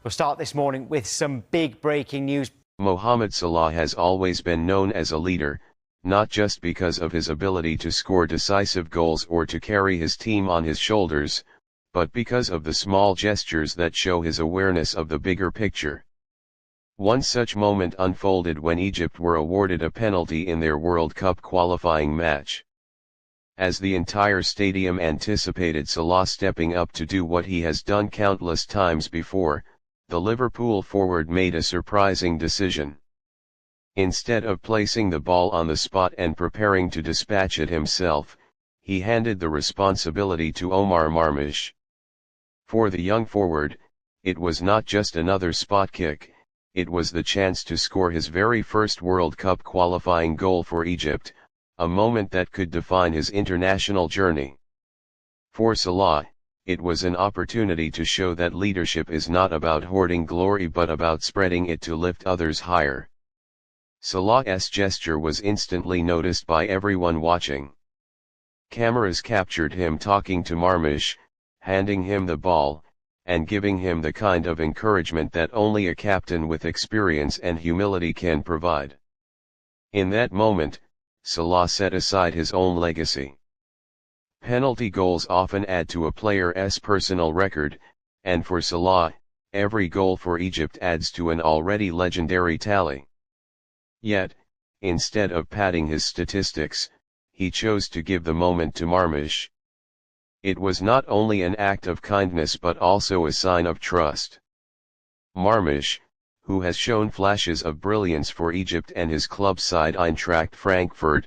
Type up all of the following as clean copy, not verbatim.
We'll start this morning with some big breaking news. Mohamed Salah has always been known as a leader, not just because of his ability to score decisive goals or to carry his team on his shoulders, but because of the small gestures that show his awareness of the bigger picture. One such moment unfolded when Egypt were awarded a penalty in their World Cup qualifying match. As the entire stadium anticipated Salah stepping up to do what he has done countless times before, the Liverpool forward made a surprising decision. Instead of placing the ball on the spot and preparing to dispatch it himself, he handed the responsibility to Omar Marmoush. For the young forward, it was not just another spot kick, it was the chance to score his very first World Cup qualifying goal for Egypt, a moment that could define his international journey. For Salah, it was an opportunity to show that leadership is not about hoarding glory but about spreading it to lift others higher. Salah's gesture was instantly noticed by everyone watching. Cameras captured him talking to Marmoush, handing him the ball, and giving him the kind of encouragement that only a captain with experience and humility can provide. In that moment, Salah set aside his own legacy. Penalty goals often add to a player's personal record, and for Salah, every goal for Egypt adds to an already legendary tally. Yet, instead of padding his statistics, he chose to give the moment to Marmoush. It was not only an act of kindness but also a sign of trust. Marmoush, who has shown flashes of brilliance for Egypt and his club side Eintracht Frankfurt,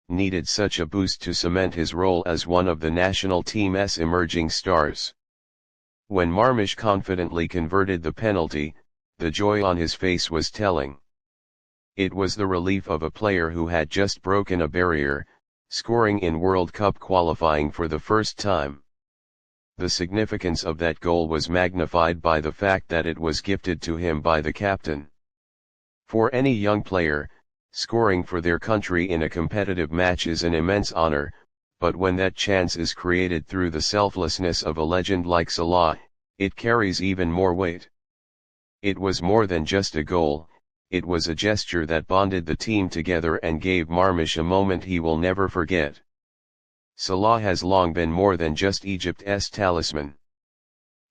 needed such a boost to cement his role as one of the national team's emerging stars. When Marmoush confidently converted the penalty, the joy on his face was telling. It was the relief of a player who had just broken a barrier, scoring in World Cup qualifying for the first time. The significance of that goal was magnified by the fact that it was gifted to him by the captain. For any young player, scoring for their country in a competitive match is an immense honor, but when that chance is created through the selflessness of a legend like Salah, it carries even more weight. It was more than just a goal, it was a gesture that bonded the team together and gave Marmoush a moment he will never forget. Salah has long been more than just Egypt's talisman.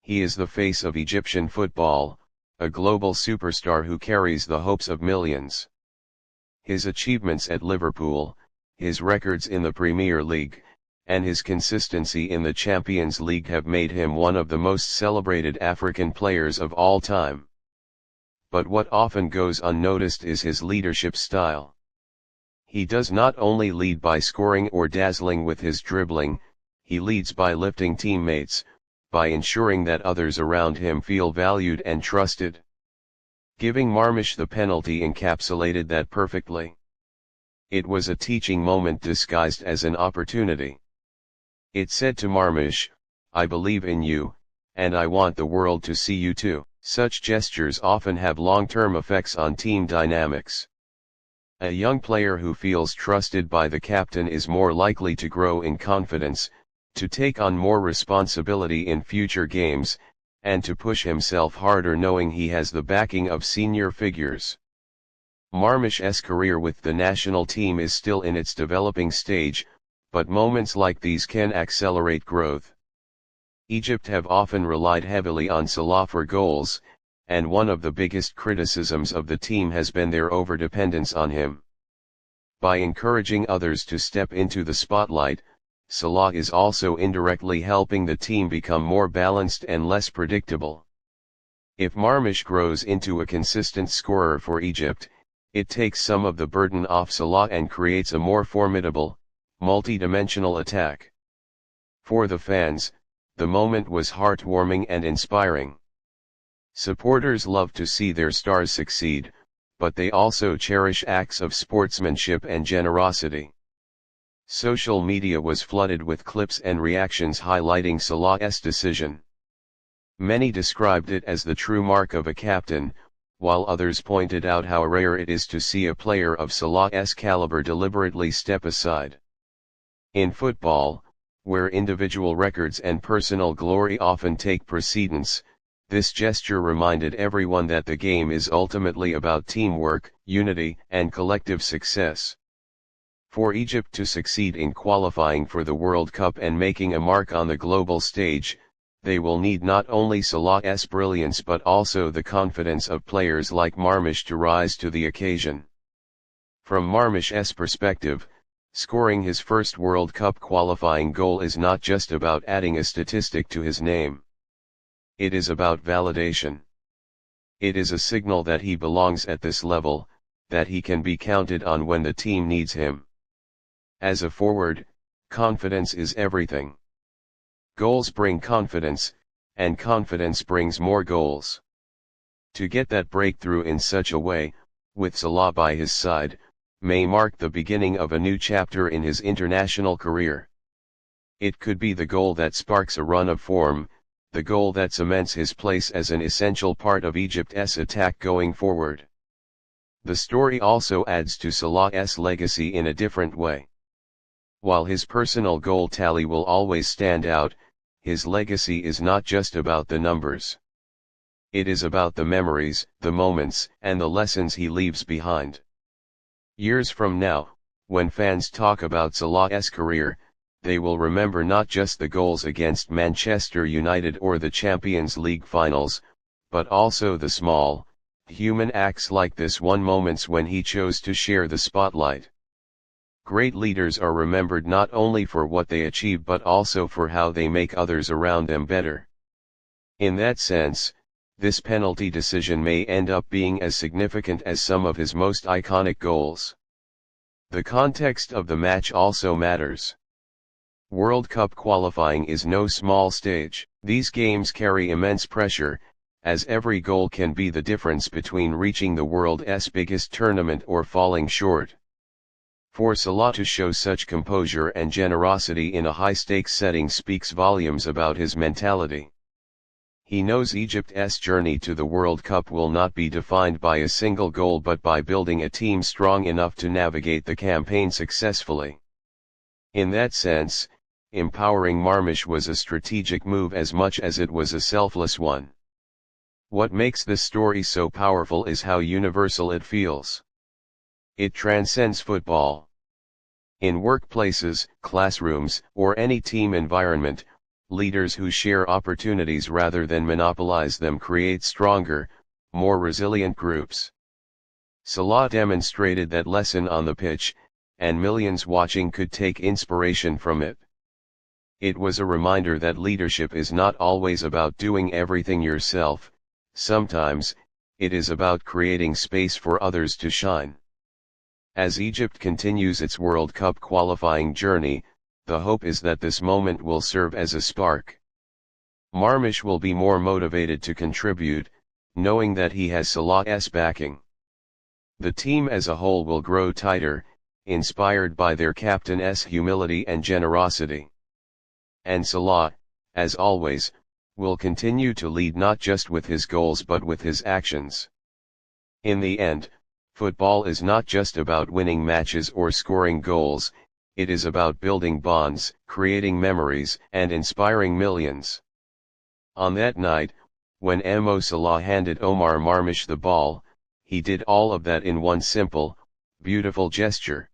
He is the face of Egyptian football, a global superstar who carries the hopes of millions. His achievements at Liverpool, his records in the Premier League, and his consistency in the Champions League have made him one of the most celebrated African players of all time. But what often goes unnoticed is his leadership style. He does not only lead by scoring or dazzling with his dribbling, he leads by lifting teammates, by ensuring that others around him feel valued and trusted. Giving Marmoush the penalty encapsulated that perfectly. It was a teaching moment disguised as an opportunity. It said to Marmoush, "I believe in you, and I want the world to see you too." Such gestures often have long-term effects on team dynamics. A young player who feels trusted by the captain is more likely to grow in confidence, to take on more responsibility in future games, and to push himself harder knowing he has the backing of senior figures. Marmoush's career with the national team is still in its developing stage, but moments like these can accelerate growth. Egypt have often relied heavily on Salah for goals, and one of the biggest criticisms of the team has been their overdependence on him. By encouraging others to step into the spotlight, Salah is also indirectly helping the team become more balanced and less predictable. If Marmoush grows into a consistent scorer for Egypt, it takes some of the burden off Salah and creates a more formidable, multi-dimensional attack. For the fans, the moment was heartwarming and inspiring. Supporters love to see their stars succeed, but they also cherish acts of sportsmanship and generosity. Social media was flooded with clips and reactions highlighting Salah's decision. Many described it as the true mark of a captain, while others pointed out how rare it is to see a player of Salah's caliber deliberately step aside. In football, where individual records and personal glory often take precedence, This gesture reminded everyone that the game is ultimately about teamwork, unity, and collective success. For Egypt to succeed in qualifying for the World Cup and making a mark on the global stage, they will need not only Salah's brilliance but also the confidence of players like Marmoush to rise to the occasion. From Marmoush's perspective, scoring his first World Cup qualifying goal is not just about adding a statistic to his name. It is about validation. It is a signal that he belongs at this level, that he can be counted on when the team needs him. As a forward, confidence is everything. Goals bring confidence, and confidence brings more goals. To get that breakthrough in such a way, with Salah by his side, may mark the beginning of a new chapter in his international career. It could be the goal that sparks a run of form, the goal that cements his place as an essential part of Egypt's attack going forward. The story also adds to Salah's legacy in a different way. While his personal goal tally will always stand out, his legacy is not just about the numbers. It is about the memories, the moments, and the lessons he leaves behind. Years from now, when fans talk about Salah's career, they will remember not just the goals against Manchester United or the Champions League finals, but also the small, human acts like this one moments when he chose to share the spotlight. Great leaders are remembered not only for what they achieve but also for how they make others around them better. In that sense, this penalty decision may end up being as significant as some of his most iconic goals. The context of the match also matters. World Cup qualifying is no small stage. These games carry immense pressure, as every goal can be the difference between reaching the world's biggest tournament or falling short. For Salah to show such composure and generosity in a high-stakes setting speaks volumes about his mentality. He knows Egypt's journey to the World Cup will not be defined by a single goal but by building a team strong enough to navigate the campaign successfully. In that sense, empowering Marmoush was a strategic move as much as it was a selfless one. What makes this story so powerful is how universal it feels. It transcends football. In workplaces, classrooms, or any team environment, leaders who share opportunities rather than monopolize them create stronger, more resilient groups. Salah demonstrated that lesson on the pitch, and millions watching could take inspiration from it. It was a reminder that leadership is not always about doing everything yourself, sometimes, it is about creating space for others to shine. As Egypt continues its World Cup qualifying journey, the hope is that this moment will serve as a spark. Marmoush will be more motivated to contribute, knowing that he has Salah's backing. The team as a whole will grow tighter, inspired by their captain's humility and generosity. And Salah, as always, will continue to lead not just with his goals but with his actions. In the end, football is not just about winning matches or scoring goals, it is about building bonds, creating memories, and inspiring millions. On that night, when Mo Salah handed Omar Marmoush the ball, he did all of that in one simple, beautiful gesture.